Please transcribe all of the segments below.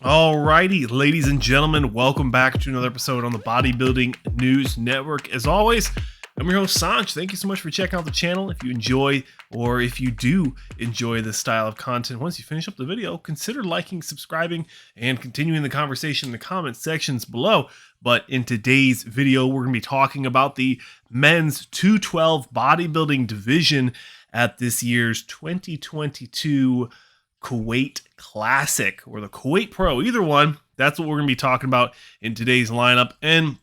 Alrighty, ladies and gentlemen, welcome back to another episode on the Bodybuilding News Network. As always, I'm your host, Saunch. Thank you so much for checking out the channel. If you enjoy, or if you do enjoy this style of content, once you finish up the video, consider liking, subscribing, and continuing the conversation in the comment sections below. But in today's video, we're going to be talking about the men's 212 bodybuilding division at this year's 2022 Kuwait Classic, or the Kuwait Pro, either one. That's what we're going to be talking about in today's lineup. And,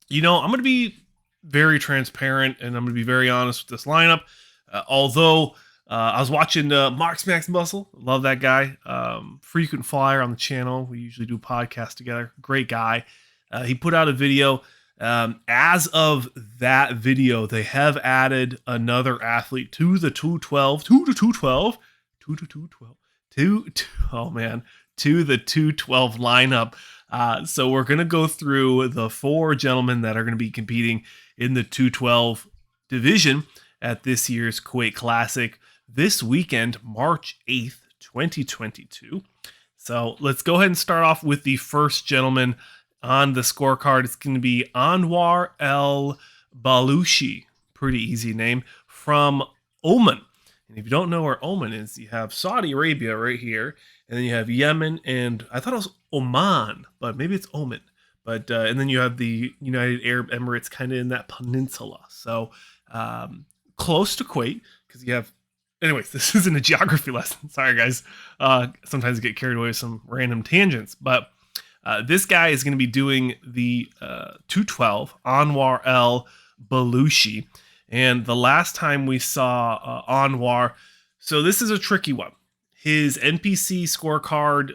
you know, I'm going to be very transparent and I'm going to be very honest with this lineup. Although I was watching Mark's Max Muscle, love that guy, frequent flyer on the channel. We usually do podcasts together. Great guy. He put out a video. As of that video, they have added another athlete to the 212, to the 212 lineup. So we're going to go through the four gentlemen that are going to be competing in the 212 division at this year's Kuwait Classic this weekend, March 8th, 2022. So let's go ahead and start off with the first gentleman on the scorecard. It's going to be Anwar Al Balushi, pretty easy name, from Oman. And if you don't know where Oman is, you have Saudi Arabia right here, and then you have Yemen, and I thought it was Oman, but maybe it's Oman. But and then you have the United Arab Emirates kind of in that peninsula. So close to Kuwait, because you have... Anyways, this isn't a geography lesson. Sorry, guys. Sometimes I get carried away with some random tangents. But this guy is going to be doing the 212, Anwar Al Balushi. And the last time we saw Anwar, so this is a tricky one. His NPC scorecard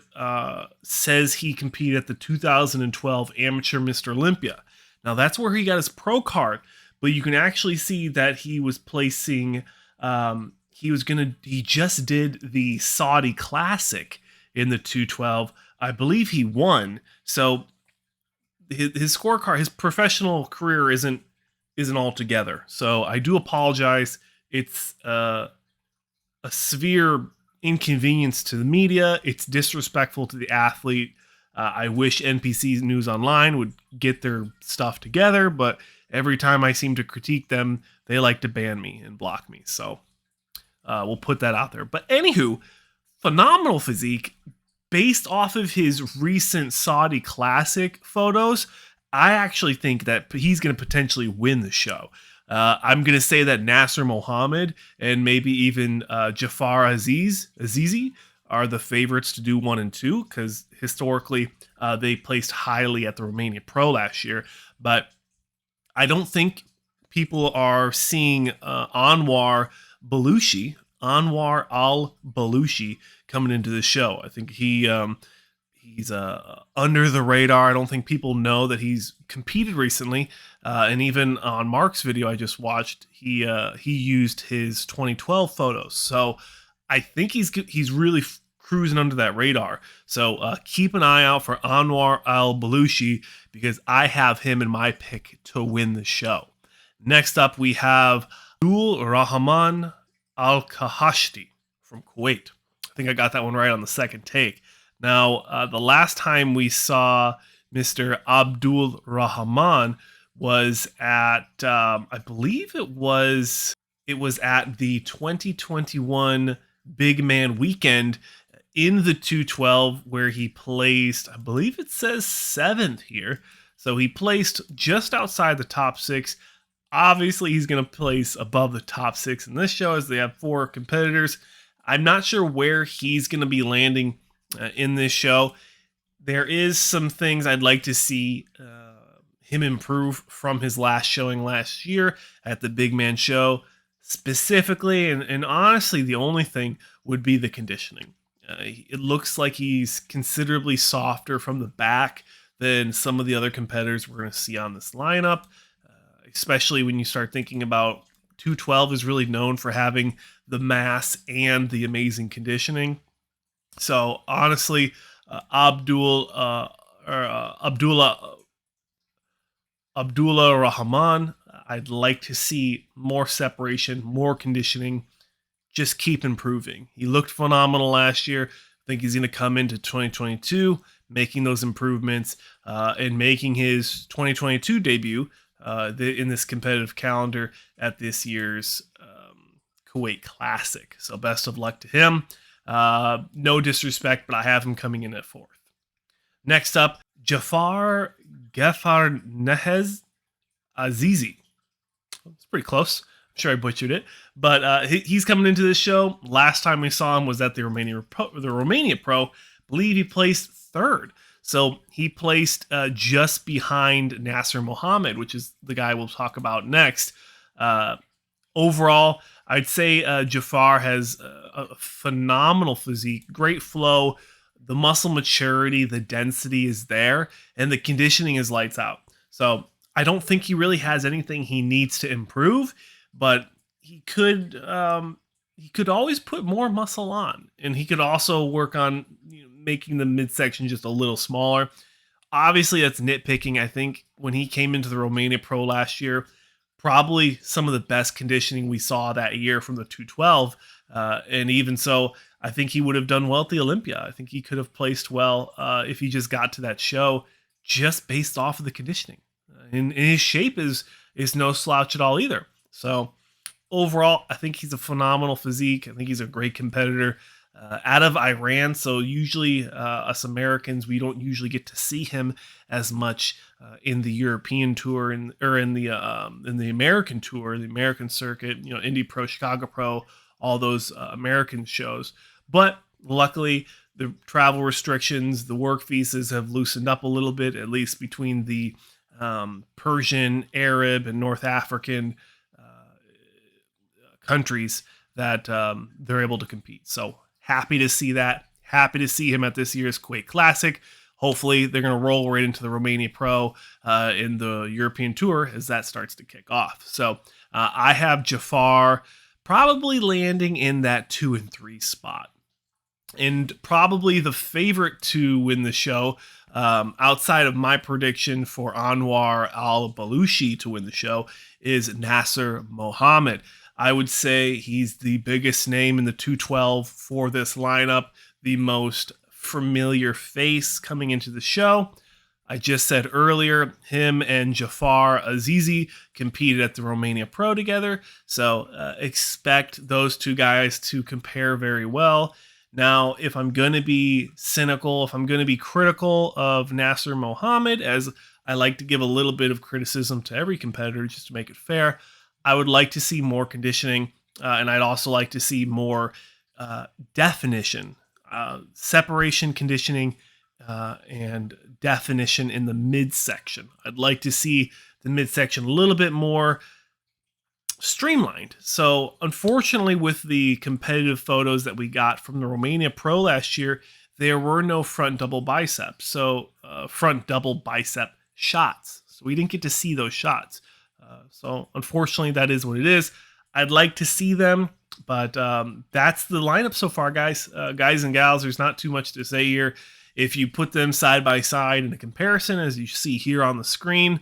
says he competed at the 2012 Amateur Mr. Olympia. Now that's where he got his pro card, but you can actually see that he was placing, he just did the Saudi Classic in the 212. I believe he won. So his scorecard, his professional career isn't all together. So I do apologize. It's a severe inconvenience to the media. It's disrespectful to the athlete. I wish NPC News Online would get their stuff together, but every time I seem to critique them, they like to ban me and block me. So we'll put that out there. But anywho, phenomenal physique based off of his recent Saudi Classic photos. I actually think that he's going to potentially win the show. I'm going to say that Naser Mohamed and maybe even Jafar Aziz are the favorites to do 1 and 2, because historically they placed highly at the Romania Pro last year. But I don't think people are seeing Anwar Al Balushi coming into the show. I think he's under the radar. I don't think people know that he's competed recently. And even on Mark's video I just watched, he used his 2012 photos. So I think he's really cruising under that radar. So keep an eye out for Anwar Al Balushi, because I have him in my pick to win the show. Next up, we have Abdulrahaman Alkashti from Kuwait. I think I got that one right on the second take. Now, the last time we saw Mr. Abdulrahaman was at, I believe it was at the 2021 Big Man Weekend in the 212, where he placed, I believe it says 7th here. So he placed just outside the top 6. Obviously, he's going to place above the top 6 in this show, as they have 4 competitors. I'm not sure where he's going to be landing in this show. There is some things I'd like to see him improve from his last showing last year at the Big Man Show specifically, and honestly the only thing would be the conditioning. It looks like he's considerably softer from the back than some of the other competitors we're going to see on this lineup, especially when you start thinking about 212 is really known for having the mass and the amazing conditioning. So honestly, Abdulrahaman, I'd like to see more separation, more conditioning, just keep improving. He looked phenomenal last year. I think he's going to come into 2022, making those improvements and making his 2022 debut in this competitive calendar at this year's Kuwait Classic. So best of luck to him. No disrespect, but I have him coming in at 4th. Next up, Jafar Ghaffarnezhad Aziz. It's pretty close. I'm sure I butchered it, but he's coming into this show. Last time we saw him was at the Romania Pro. I believe he placed 3rd. So he placed just behind Naser Mohamed, which is the guy we'll talk about next. Overall, I'd say Jafar has a phenomenal physique, great flow. The muscle maturity, the density is there, and the conditioning is lights out. So I don't think he really has anything he needs to improve, but he could always put more muscle on, and he could also work on making the midsection just a little smaller. Obviously, that's nitpicking. I think when he came into the Romania Pro last year, probably some of the best conditioning we saw that year from the 212, and even so, I think he would have done well at the Olympia. I think he could have placed well if he just got to that show just based off of the conditioning. And his shape is no slouch at all either. So overall, I think he's a phenomenal physique. I think he's a great competitor out of Iran. So usually us Americans, we don't usually get to see him as much in the European tour or in the American tour, the American circuit, Indy Pro, Chicago Pro, all those American shows. But luckily, the travel restrictions, the work visas have loosened up a little bit, at least between the Persian, Arab, and North African countries that they're able to compete. So happy to see that. Happy to see him at this year's Kuwait Classic. Hopefully, they're going to roll right into the Romania Pro in the European Tour as that starts to kick off. So I have Jafar probably landing in that 2 and 3 spot. And probably the favorite to win the show, outside of my prediction for Anwar Al Balushi to win the show, is Naser Mohamed. I would say he's the biggest name in the 212 for this lineup, the most familiar face coming into the show. I just said earlier, him and Jafar Aziz competed at the Romania Pro together, so expect those two guys to compare very well. Now, if I'm going to be cynical, if I'm going to be critical of Naser Mohamed, as I like to give a little bit of criticism to every competitor just to make it fair, I would like to see more conditioning, and I'd also like to see more definition, separation conditioning, and definition in the midsection. I'd like to see the midsection a little bit more streamlined. So unfortunately, with the competitive photos that we got from the Romania Pro last year, there were no front double biceps. So front double bicep shots. So we didn't get to see those shots. So unfortunately, that is what it is. I'd like to see them, but that's the lineup so far, guys. Guys and gals, there's not too much to say here. If you put them side by side in a comparison, as you see here on the screen,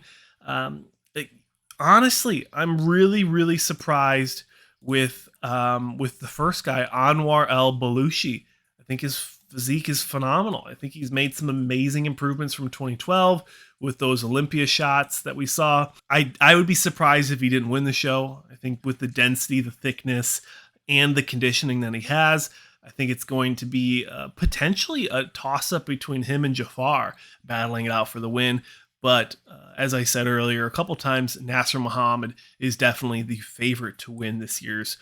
honestly, I'm really, really surprised with the first guy, Anwar Al Balushi. I think his physique is phenomenal. I think he's made some amazing improvements from 2012 with those Olympia shots that we saw. I would be surprised if he didn't win the show. I think with the density, the thickness, and the conditioning that he has, I think it's going to be potentially a toss-up between him and Jafar battling it out for the win. But as I said earlier a couple times, Naser Mohamed is definitely the favorite to win this year's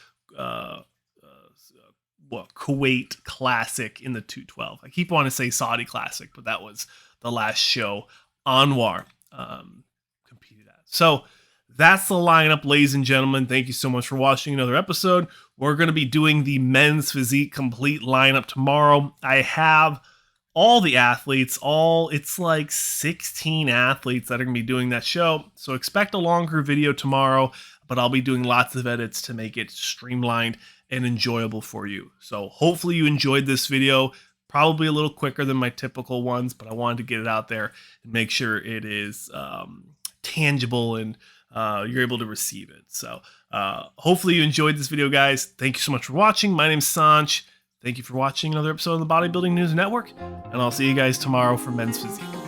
Kuwait Classic in the 212. I keep wanting to say Saudi Classic, but that was the last show Anwar competed at. So that's the lineup, ladies and gentlemen. Thank you so much for watching another episode. We're going to be doing the men's physique complete lineup tomorrow. I have all the athletes, it's like 16 athletes that are going to be doing that show. So expect a longer video tomorrow, but I'll be doing lots of edits to make it streamlined and enjoyable for you. So hopefully you enjoyed this video. Probably a little quicker than my typical ones, but I wanted to get it out there and make sure it is tangible and you're able to receive it. So hopefully you enjoyed this video, guys. Thank you so much for watching. My name's Saunch. Thank you for watching another episode of the Bodybuilding News Network, and I'll see you guys tomorrow for Men's Physique.